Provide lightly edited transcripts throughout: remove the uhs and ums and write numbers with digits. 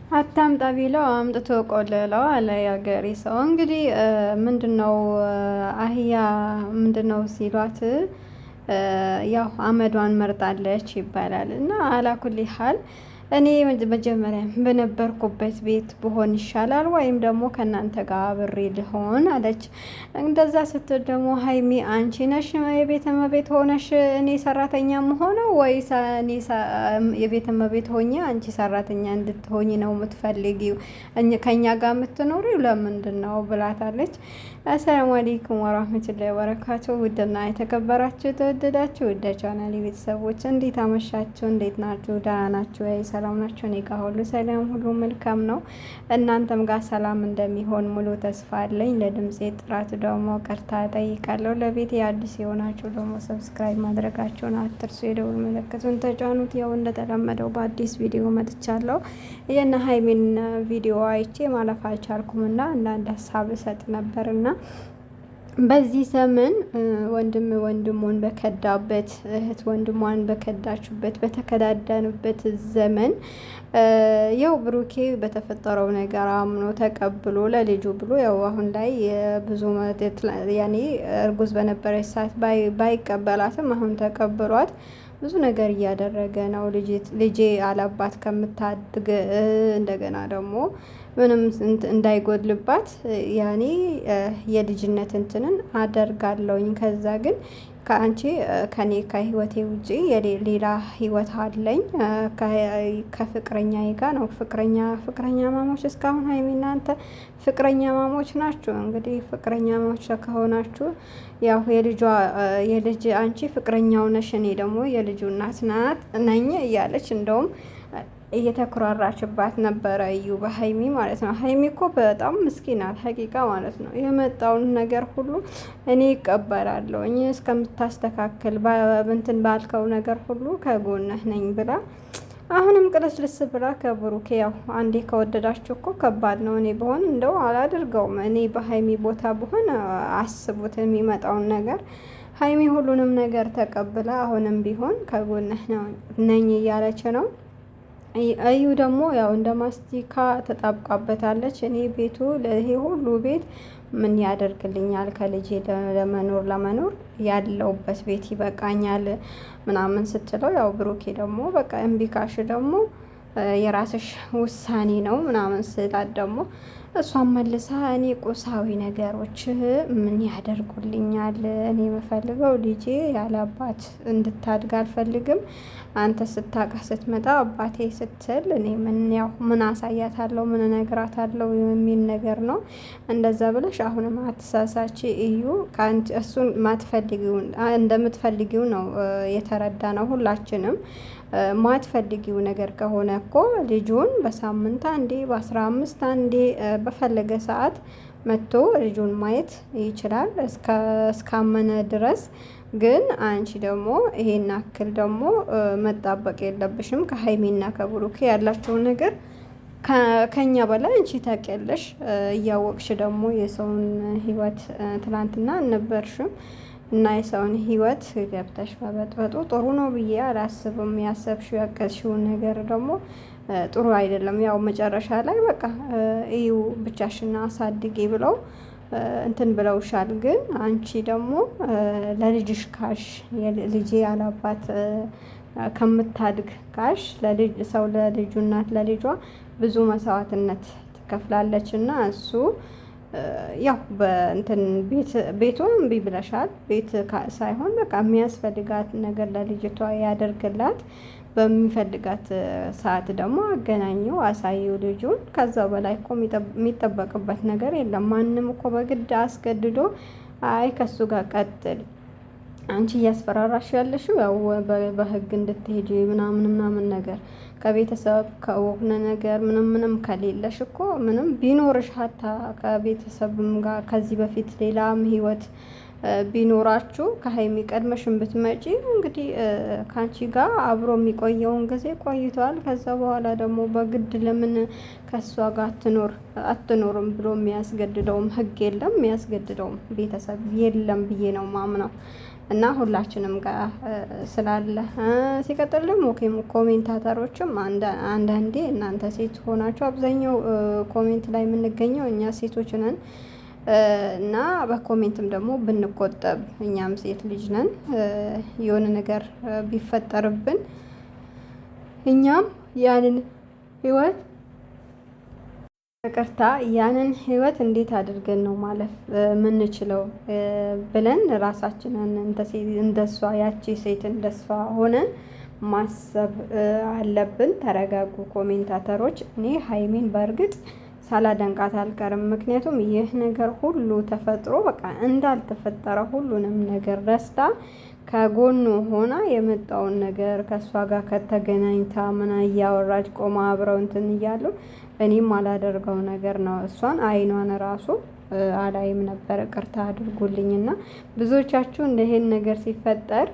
አታምጣ ቢለው አምጥቶ ቆለለው አለ ያገሬ ሰው። እንግዲህ ምንድነው አህያ ምንድነው ሲሏት ያው አመዷን መርጣለች ይባላል። እና አላኩል ሀል እኔ መጀመሪያ በነበርኩበት ቤት ብሆን ይሻላል ወይም ደግሞ ከእናንተ ጋር አብሬ ልሆን አለች። እንደዛ ስትል ደግሞ ሀይሚ አንቺ ነሽ የቤት እመቤት ሆነሽ እኔ ሰራተኛ መሆነው ወይስ እኔ የቤት እመቤት ሆኜ አንቺ ሰራተኛ እንድትሆኝ ነው የምትፈልጊው? ከእኛ ጋር የምትኖሪው ለምንድን ነው ብላታለች። አሰላሙ አለይኩም ወራህመቱላሂ ወበረካቱ። ውድና የተከበራችሁ ተወደዳችሁ ውድ ቻናሌ ቤተሰቦች እንዴት አመሻችሁ? እንዴት ናችሁ? ደህና ናችሁ? ሰላም ናቸው። እኔ ጋር ሁሉ ሰላም፣ ሁሉ መልካም ነው። እናንተም ጋር ሰላም እንደሚሆን ሙሉ ተስፋ አለኝ። ለድምፄ ጥራት ደግሞ ቅርታ ጠይቃለሁ። ለቤት አዲስ የሆናችሁ ደግሞ ሰብስክራይብ ማድረጋችሁን አትርሱ። የደውል ምልክቱን ተጫኑት። ያው እንደተለመደው በአዲስ ቪዲዮ መጥቻለሁ። የነ ሀይሚን ቪዲዮ አይቼ ማለፍ አልቻልኩም እና አንዳንድ ሀሳብ እሰጥ ነበርና በዚህ ዘመን ወንድም ወንድሙን በከዳበት፣ እህት ወንድሟን በከዳችበት፣ በተከዳደኑበት ዘመን ያው ብሩኬ በተፈጠረው ነገር አምኖ ተቀብሎ ለልጁ ብሎ ያው አሁን ላይ ብዙ ያኔ እርጉዝ በነበረች ሰዓት ባይቀበላትም አሁን ተቀብሏት ብዙ ነገር እያደረገ ነው። ልጄ አላባት ከምታድግ እንደገና ደግሞ ምንም እንዳይጎድልባት ያኔ የልጅነት እንትንን አደርጋለሁኝ። ከዛ ግን ከአንቺ ከኔ ከህይወቴ ውጪ ሌላ ህይወት አለኝ ከፍቅረኛ ጋር ነው። ፍቅረኛ ማሞች እስካሁን ሀይሚ እናንተ ፍቅረኛ ማሞች ናችሁ። እንግዲህ ፍቅረኛ ማሞች ከሆናችሁ ያው የልጅ አንቺ ፍቅረኛው ነሽ፣ እኔ ደግሞ የልጁ እናት ነኝ እያለች እንደውም እየተኩራራችባት ነበረ እዩ በሀይሚ ማለት ነው። ሀይሚ እኮ በጣም ምስኪናት ሀቂቃ ማለት ነው። የመጣውን ነገር ሁሉ እኔ ይቀበላለሁ እኔ እስከምታስተካከል እንትን ባልከው ነገር ሁሉ ከጎንህ ነኝ ብላ አሁንም ቅልስልስ ብላ ከብሩኬ ያው አንዴ ከወደዳችሁ እኮ ከባድ ነው። እኔ በሆን እንደው አላደርገውም። እኔ በሀይሚ ቦታ በሆን አስቡት የሚመጣውን ነገር። ሀይሚ ሁሉንም ነገር ተቀብላ አሁንም ቢሆን ከጎንህ ነኝ እያለች ነው። እዩ ደግሞ ያው እንደ ማስቲካ ተጣብቃበታለች። እኔ ቤቱ ይሄ ሁሉ ቤት ምን ያደርግልኛል? ከልጄ ለመኖር ያለውበት ቤት ይበቃኛል ምናምን ስትለው ያው ብሩኬ ደግሞ በቃ እምቢ ካልሽ ደግሞ የራስሽ ውሳኔ ነው ምናምን ስላት ደግሞ እሷን መልሳ እኔ ቁሳዊ ነገሮች ምን ያደርጉልኛል? እኔ የምፈልገው ልጄ ያለ አባት እንድታድግ አልፈልግም። አንተ ስታቃ ስትመጣ አባቴ ስትል እኔ ምን አሳያታለሁ? ምን እነግራታለሁ? የሚል ነገር ነው። እንደዛ ብለሽ አሁንም አትሳሳች እዩ። እሱን እንደምትፈልጊው ነው የተረዳ ነው ሁላችንም። ማትፈልጊው ነገር ከሆነ እኮ ልጁን በሳምንት አንዴ በ15 አንዴ በፈለገ ሰዓት መጥቶ ልጁን ማየት ይችላል እስካመነ ድረስ። ግን አንቺ ደግሞ ይሄን አክል ደግሞ መጣበቅ የለብሽም። ከሀይሚና ከብሩኬ ያላቸውን ነገር ከኛ በላይ አንቺ ታውቂያለሽ። እያወቅሽ ደግሞ የሰውን ህይወት ትናንትና አልነበርሽም እና የሰውን ህይወት ገብተሽ መበጥበጡ ጥሩ ነው ብዬ አላስብም። ያሰብሽው ያቀድሽውን ነገር ደግሞ ጥሩ አይደለም። ያው መጨረሻ ላይ በቃ እዩ ብቻሽና አሳድጌ ብለው እንትን ብለውሻል። ግን አንቺ ደግሞ ለልጅሽ ካሽ ልጄ ያላባት ከምታድግ ካሽ ሰው ለልጁ እናት ለልጇ ብዙ መስዋዕትነት ትከፍላለች እና እሱ ያው በእንትን ቤቱን እምቢ ብለሻል። ቤት ሳይሆን በቃ የሚያስፈልጋት ነገር ለልጅቷ ያደርግላት። በሚፈልጋት ሰዓት ደግሞ አገናኘው፣ አሳየው ልጁን። ከዛ በላይ እኮ የሚጠበቅበት ነገር የለም። ማንም እኮ በግድ አስገድዶ አይ ከሱ ጋር ቀጥል አንቺ እያስፈራራሽ ያለሽው ያው በህግ እንድትሄጂ ምናምን ነገር ከቤተሰብ ከሆነ ነገር ምንም ከሌለሽ እኮ ምንም ቢኖርሽ ሀታ ከቤተሰብም ጋር ከዚህ በፊት ሌላም ህይወት ቢኖራችሁ ከሀይሚ ቀድመሽን ብትመጪ እንግዲህ ከአንቺ ጋር አብሮ የሚቆየውን ጊዜ ቆይተዋል። ከዛ በኋላ ደግሞ በግድ ለምን ከእሷ ጋር አትኖርም ብሎ የሚያስገድደውም ህግ የለም፣ የሚያስገድደውም ቤተሰብ የለም ብዬ ነው ማምነው እና ሁላችንም ጋር ስላለ ሲቀጥል ደግሞ ኮሜንታተሮችም አንዳንዴ እናንተ ሴት ሆናችሁ አብዛኛው ኮሜንት ላይ የምንገኘው እኛ ሴቶች ነን እና በኮሜንትም ደግሞ ብንቆጠብ እኛም ሴት ልጅ ነን። የሆነ ነገር ቢፈጠርብን እኛም ያንን ህይወት ያንን ህይወት እንዴት አድርገን ነው ማለፍ የምንችለው ብለን ራሳችንን እንደሷ ያቺ ሴት እንደሷ ሆነን ማሰብ አለብን። ተረጋጉ ኮሜንታተሮች። እኔ ሀይሚን በእርግጥ ሳላደንቃት አልቀርም። ምክንያቱም ይህ ነገር ሁሉ ተፈጥሮ በቃ እንዳልተፈጠረ ሁሉንም ነገር ረስታ ከጎኑ ሆና የመጣውን ነገር ከእሷ ጋር ከተገናኝታ ምን እያወራች ቆማ አብረው እንትን እያሉ እኔም አላደርገው ነገር ነው። እሷን አይኗን ራሱ አላይም ነበር። ቅርታ አድርጉልኝና ብዙዎቻችሁ እንደሄን ነገር ሲፈጠር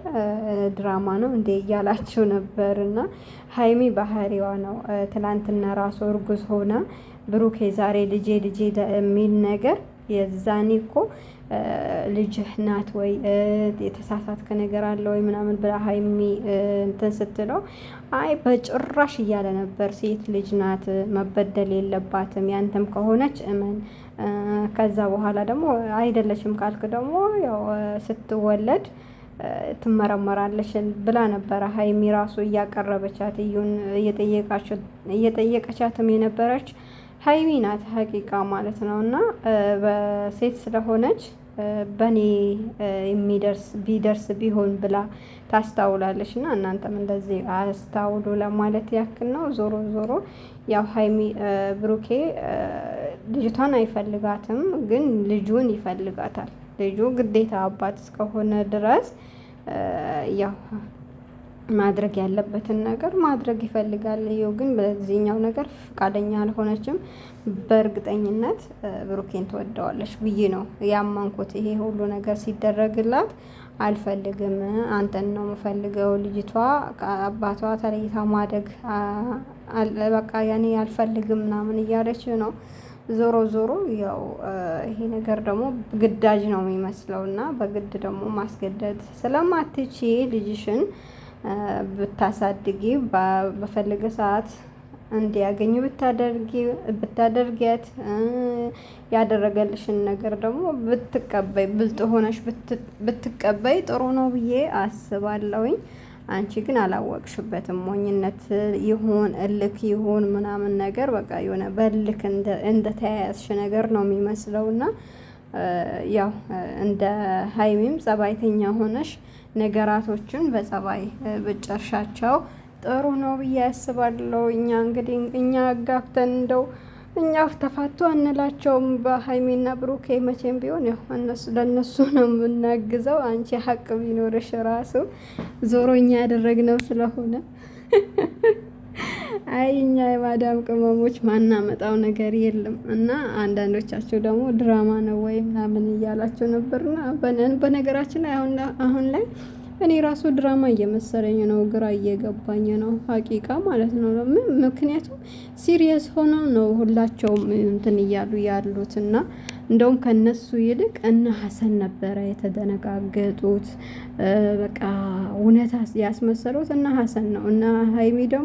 ድራማ ነው እንዴ እያላችሁ ነበርና ሀይሚ ባህሪዋ ነው። ትላንትና ራሱ እርጉዝ ሆና ብሩኬ ዛሬ ልጄ የሚል ነገር የዛኔ እኮ ልጅህ ናት ወይ የተሳሳትከ ነገር አለ ወይ ምናምን ብላ ሀይሚ እንትን ስትለው አይ በጭራሽ እያለ ነበር። ሴት ልጅ ናት መበደል የለባትም ያንተም ከሆነች እመን። ከዛ በኋላ ደግሞ አይደለችም ካልክ ደግሞ ያው ስትወለድ ትመረመራለች ብላ ነበረ ሀይሚ ራሱ እያቀረበቻት እየጠየቀቻትም የነበረች ሀይሚ ናት ሀቂቃ ማለት ነው። እና በሴት ስለሆነች በእኔ ቢደርስ ቢሆን ብላ ታስታውላለች። እና እናንተም እንደዚህ አስታውሉ ለማለት ያክል ነው። ዞሮ ዞሮ ያው ሀይሚ ብሩኬ ልጅቷን አይፈልጋትም፣ ግን ልጁን ይፈልጋታል። ልጁ ግዴታ አባት እስከሆነ ድረስ ያው ማድረግ ያለበትን ነገር ማድረግ ይፈልጋል። ይኸው ግን በዚህኛው ነገር ፈቃደኛ አልሆነችም። በእርግጠኝነት ብሩኬን ትወደዋለች ብዬ ነው ያመንኩት። ይሄ ሁሉ ነገር ሲደረግላት አልፈልግም፣ አንተን ነው የምፈልገው፣ ልጅቷ አባቷ ተለይታ ማደግ በቃ ያኔ አልፈልግም ምናምን እያለች ነው። ዞሮ ዞሮ ያው ይሄ ነገር ደግሞ ግዳጅ ነው የሚመስለው እና በግድ ደግሞ ማስገደድ ስለማትቺ ልጅሽን ብታሳድጊ በፈለገ ሰዓት እንዲያገኙ ብታደርጊያት ያደረገልሽን ነገር ደግሞ ብትቀበይ ብልጥ ሆነሽ ብትቀበይ ጥሩ ነው ብዬ አስባለሁኝ። አንቺ ግን አላወቅሽበትም። ሞኝነት ይሁን እልክ ይሁን ምናምን ነገር በቃ የሆነ በልክ እንደተያያዝሽ ነገር ነው የሚመስለውና ያው እንደ ሀይሚም ጸባይተኛ ሆነሽ ነገራቶችን በጸባይ ብጨርሻቸው ጥሩ ነው ብዬ አስባለሁ። እኛ እንግዲህ አጋብተን እንደው እኛ ተፋቱ አንላቸውም። በሀይሚና ብሩኬ መቼም ቢሆን ያው ለእነሱ ነው የምናግዘው። አንቺ ሀቅ ቢኖርሽ ራሱ ዞሮ እኛ ያደረግነው ስለሆነ አይ እኛ የማዳም ቅመሞች ማናመጣው ነገር የለም። እና አንዳንዶቻችሁ ደግሞ ድራማ ነው ወይ ምናምን እያላችሁ ነበርና በነገራችን ላይ አሁን ላይ እኔ ራሱ ድራማ እየመሰለኝ ነው፣ ግራ እየገባኝ ነው ሀቂቃ ማለት ነው። ምክንያቱም ሲሪየስ ሆነው ነው ሁላቸውም እንትን እያሉ ያሉት እና እንደውም ከነሱ ይልቅ እነ ሀሰን ነበረ የተደነጋገጡት። በቃ እውነት ያስመሰሉት እነ ሀሰን ነው እና ሀይሚ ደግሞ